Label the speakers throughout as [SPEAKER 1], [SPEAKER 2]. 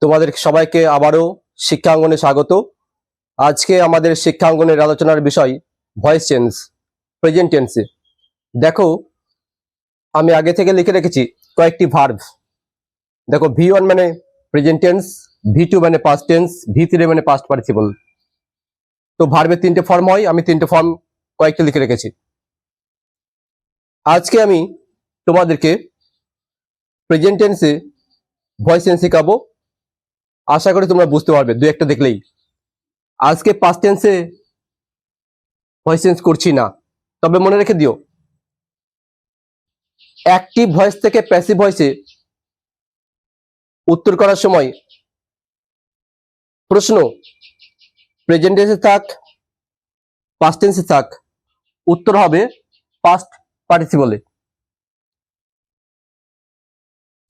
[SPEAKER 1] তোমাদের সবাইকে আবারও শিক্ষাঙ্গনে স্বাগত। আজকে আমাদের শিক্ষাঙ্গনের আলোচনার বিষয় ভয়েস চেঞ্জ প্রেজেন্ট টেন্সে। দেখো আমি আগে থেকে লিখে রেখেছি কয়েকটি ভার্ব। দেখো V1 মানে প্রেজেন্ট টেন্স, V2 মানে পাস্ট টেন্স, V3 মানে পাস্ট পার্টিসিপল। তো ভার্বের তিনটে ফর্ম হয়, আমি তিনটে ফর্ম কয়েকটা লিখে রেখেছি। আজকে আমি তোমাদেরকে প্রেজেন্ট টেন্সে ভয়েস চেঞ্জ শেখাবো। আশা করি তোমরা বুঝতে পারবে দু একটা দেখলেই। আজকে পাস্ট টেন্সে ভয়েস চেঞ্জ করছি না, তবে মনে রেখে দিও অ্যাক্টিভ ভয়েস থেকে প্যাসিভ ভয়েসে উত্তর করার সময় প্রশ্ন প্রেজেন্ট টেন্সে থাক পাস্ট টেন্সে থাক, উত্তর হবে পাস্ট পার্টিসিপলে।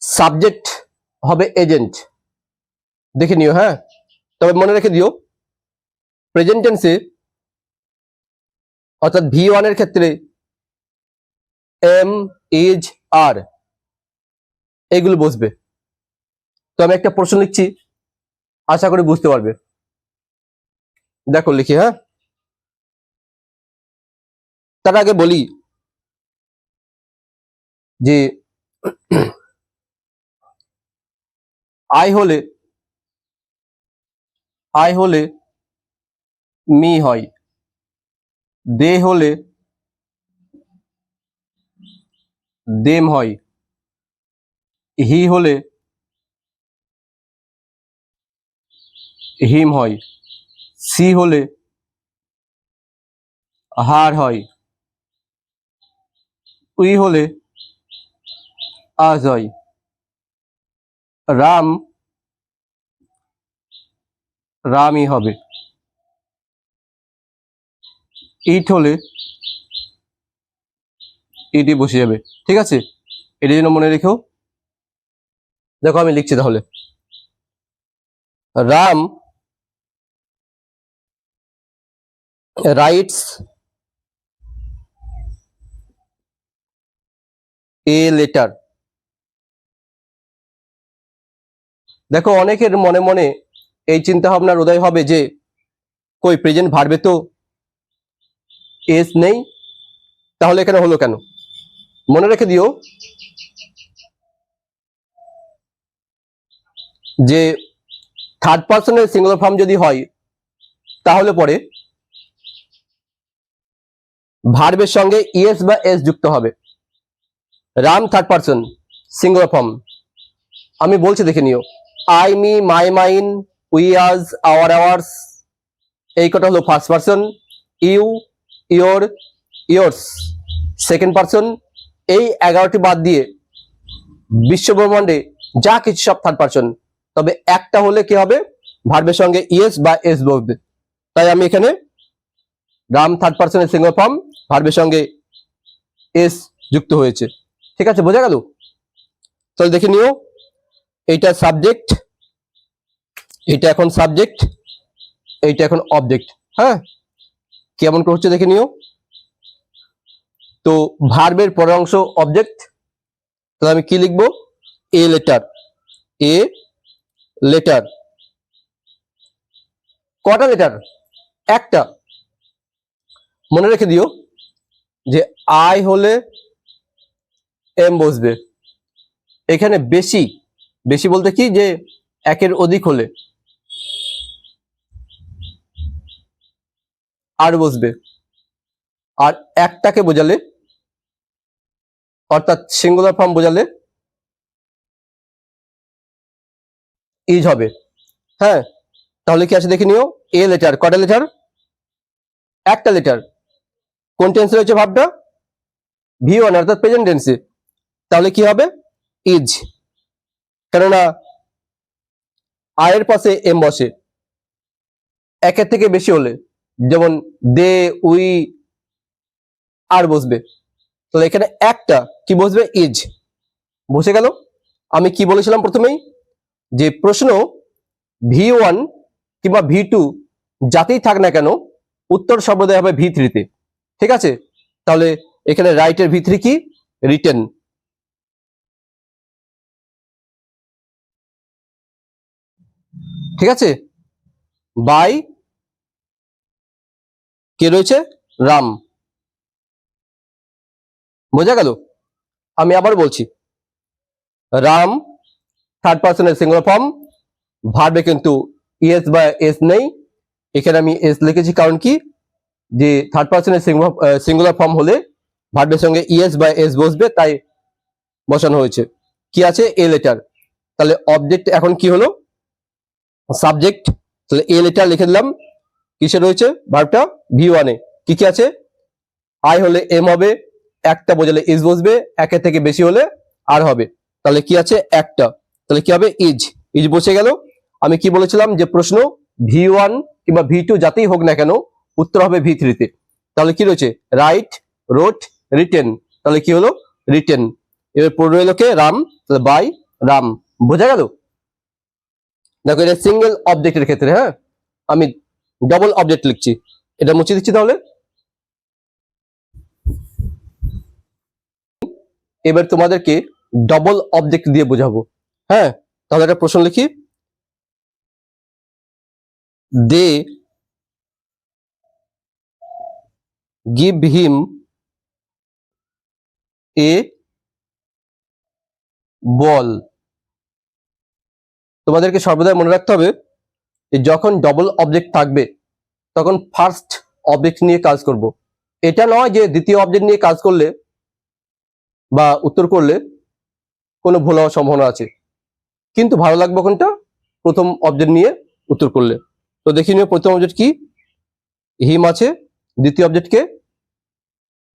[SPEAKER 1] সাবজেক্ট হবে এজেন্ট, দেখে নিও। হ্যাঁ, তবে মনে রেখে দিও প্রেজেন্ট টেন্সে অর্থাৎ V1 এর ক্ষেত্রে এম, ইজ, আর এগুলো বসবে। তো আমি একটা প্রশ্ন লিখছি, আশা করি বুঝতে পারবে। দেখো লিখি। হ্যাঁ, তার আগে বলি যে আই হলে মি হয়, দে হলে দেম হয়, হি হলে হিম হয়, সি হলে হার হয়, উই হলে আজ হয়, রামই হবে, ইট হলে ইটি বসে যাবে। ঠিক আছে, এর জন্য মনে রেখো। দেখো আমি লিখছি তাহলে, রাম রাইটস এ লেটার। দেখো অনেকের মনে মনে এই চিন্তা ভাবনার উদয় হবে যে কই প্রেজেন্ট ভার্বে তো এস নেই, তাহলে এখানে হলো কেন? মনে রেখে দিও যে থার্ড পার্সনের সিঙ্গুলার ফর্ম যদি হয় তাহলে পরে ভার্বের সঙ্গে ইএস বা এস যুক্ত হবে। Ram third person singular form, আমি বলছি দেখে নিও। I, me, my, mine, we, us, our, ours এই কটা হলো first person. You, your, yours second person. এই 11টি বাদ দিয়ে বিশ্বব্রহ্মাণ্ডে যা কিছু সব থার্ড পার্সন, তবে একটা হলে কি হবে ভার্বের সঙ্গে ইএস বা এস বসবে। তাই আমি এখানে রাম থার্ড পার্সনের সিঙ্গুলার ফর্ম, ভার্বের সঙ্গে এস যুক্ত হয়েছে। ঠিক আছে, বোঝা গেল? তাহলে দেখে নিও, এইটা সাবজেক্ট, এইটা এখন সাবজেক্ট, এইটা এখন অবজেক্ট। হ্যাঁ, কেমন করে হচ্ছে দেখে নিও। তো ভার্বের পরের অংশ অবজেক্ট, তাহলে আমি কি লিখবো? A letter. এ লেটার কটা লেটার? একটা। মনে রেখে দিও যে আই হলে এম বসবে। এখানে বেশি বেশি বলতে কি, যে একের অধিক হলে আর বসবে, আর একটাকে বোঝালে অর্থাৎ সিঙ্গুলার ফর্ম বোঝালে ইজ হবে। হ্যাঁ, তাহলে কি আছে দেখে নিও। এ লেটার কটা লেটার? একটা লেটার। কোন টেন্সে রয়েছে ভাবটা? V1 অর্থাৎ প্রেজেন্ট টেন্সে। তাহলে কি হবে? ইজ, কেননা আয়ের পাশে এম বসে। একের থেকে বেশি হলে যেমন দে, উই, আর বসবে। তাহলে এখানে একটা কি বসবে? ইজ বসে গেল। আমি কি বলেছিলাম প্রথমেই, যে প্রশ্ন V1 কিংবা V2 যাতেই থাক না কেন উত্তর সর্বদাই হবে V3 তে। ঠিক আছে, তাহলে এখানে রাইটের V3 কি? রিটেন। ঠিক আছে, বাই কে রয়েছে, রাম। বোঝা গেল? আমি আবার বলছি, রাম থার্ড পার্সনের সিঙ্গুলার ফর্ম, ভার্বে কিন্তু ইএস বা এস নেই, এখানে আমি এস লিখেছি কারণ কি, যে থার্ড পার্সনের সিঙ্গুলার ফর্ম হলে ভার্বের সঙ্গে ইএস বা এস বসবে, তাই বসানো হয়েছে। কি আছে, এ লেটার। তাহলে অবজেক্ট এখন কি হলো, সাবজেক্ট। তাহলে এ লেটার লিখে দিলাম, কিসে রয়েছে, ভার্বটা V1 এ। কি কি আছে, আই হলে এম হবে, একটা বোঝালে ইজ বসবে, একের থেকে বেশি হলে আর হবে। তাহলে কি আছে, একটা, তাহলে কি হবে, ইজ। ইজ বসে গেল। আমি কি বলেছিলাম যে প্রশ্ন V1 কিংবা V2 যাতেই হোক না কেন উত্তর হবে V3 তে। তাহলে কি রয়েছে, রাইট, রোট, রিটেন। তাহলে কি হলো, রিটেন। এবার পড়ে রইল কে, রাম, তাহলে বাই রাম। বোঝা গেল? দেখো এটা সিঙ্গেল অবজেক্টের ক্ষেত্রে, হ্যাঁ আমি ডবল অবজেক্ট লিখছি, এটা মুছে দিচ্ছি। তাহলে এবার তোমাদেরকে ডবল অবজেক্ট দিয়ে বোঝাবো। হ্যাঁ, তাহলে একটা প্রশ্ন লিখি, দে গিভ হিম এ বল। তোমাদেরকে সর্বদাই মনে রাখতে হবে যে যখন ডবল অবজেক্ট থাকবে তখন ফার্স্ট অবজেক্ট নিয়ে কাজ করব। এটা নয় যে দ্বিতীয় অবজেক্ট নিয়ে কাজ করলে বা উত্তর করলে কোনো ভুল হওয়ার সম্ভাবনা আছে, কিন্তু ভালো লাগবে কোনটা, প্রথম অবজেক্ট নিয়ে উত্তর করলে। তো দেখি নিও প্রথম অবজেক্ট কি, হিম আছে, দ্বিতীয় অবজেক্ট কে,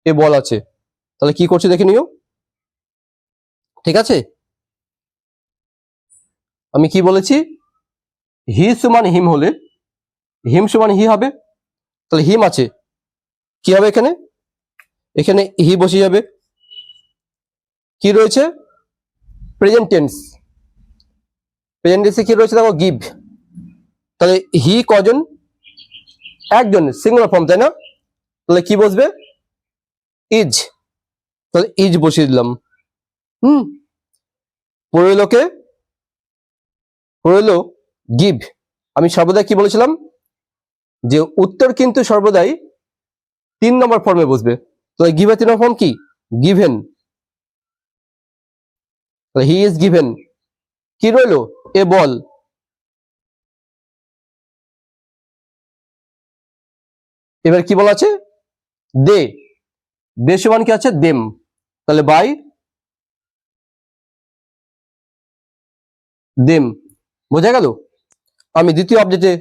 [SPEAKER 1] এ বল আছে। তাহলে কি করছে দেখে নিও, ঠিক আছে। আমি কি বলেছি, হি সমান হিম হলে হিম সমান হি হবে। তাহলে হিম আছে, কি হবে এখানে, এখানে হি বসে যাবে। কি রয়েছে, প্রেজেন্ট টেন্স। প্রেজেন্ট টেন্সে কি রয়েছে দেখো, গিভ। তাহলে হি কজন, একজন, সিঙ্গুলার ফর্ম, তাই না? তাহলে কি বসবে, ইজ। তাহলে ইজ বসিয়ে দিলাম। পড়ে এলো কে, পড়ে এলো গিভ। আমি সর্বদাই কি বলেছিলাম যে উত্তর কিন্তু সর্বদাই 3 নম্বর ফর্মে বসবে। তাহলে গিভের 3 নম্বর ফর্ম কি, গিভেন। He is given. কি রইলো, এ বল। এবার কি বলা আছে, দে। দে সমান কি আছে, দেম। তাহলে বাই দেম। বোঝা গেল? আমি দ্বিতীয় অবজেক্টে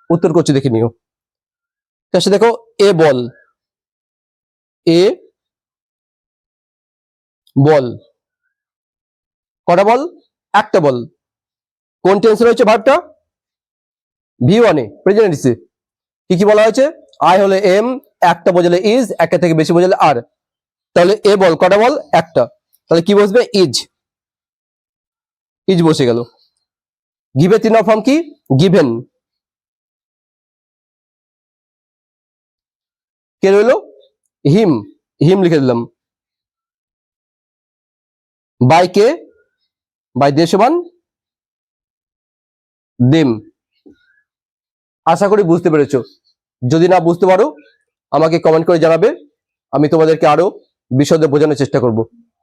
[SPEAKER 1] উত্তর করছি, দেখে নিও। তার দেখো, এ বল, এ বল। কটা বল, একটা বল। কোন টেন্সে রয়েছে ভার্বটা, V1 এ, প্রেজেন্ট টেন্সে। কি কি বলা হয়েছে, আই হলে এম, একটা বোঝালে ইজ, একটা থেকে বেশি বোঝালে আর। তাহলে এ বল, কটা বল, একটা। তাহলে কি বসবে, ইজ। ইজ বসে গেল। গিভের 3 নম্বর ফর্ম কি, গিভেন। কে রইল, হিম। হিম লিখে দিলাম। বাই কে, বাই দে সমান দেম। আশা করি বুঝতে পেরেছো। যদি না বুঝতে পারো আমাকে কমেন্ট করে জানাবে, আমি তোমাদেরকে আরো বিশদে বোঝানোর চেষ্টা করব।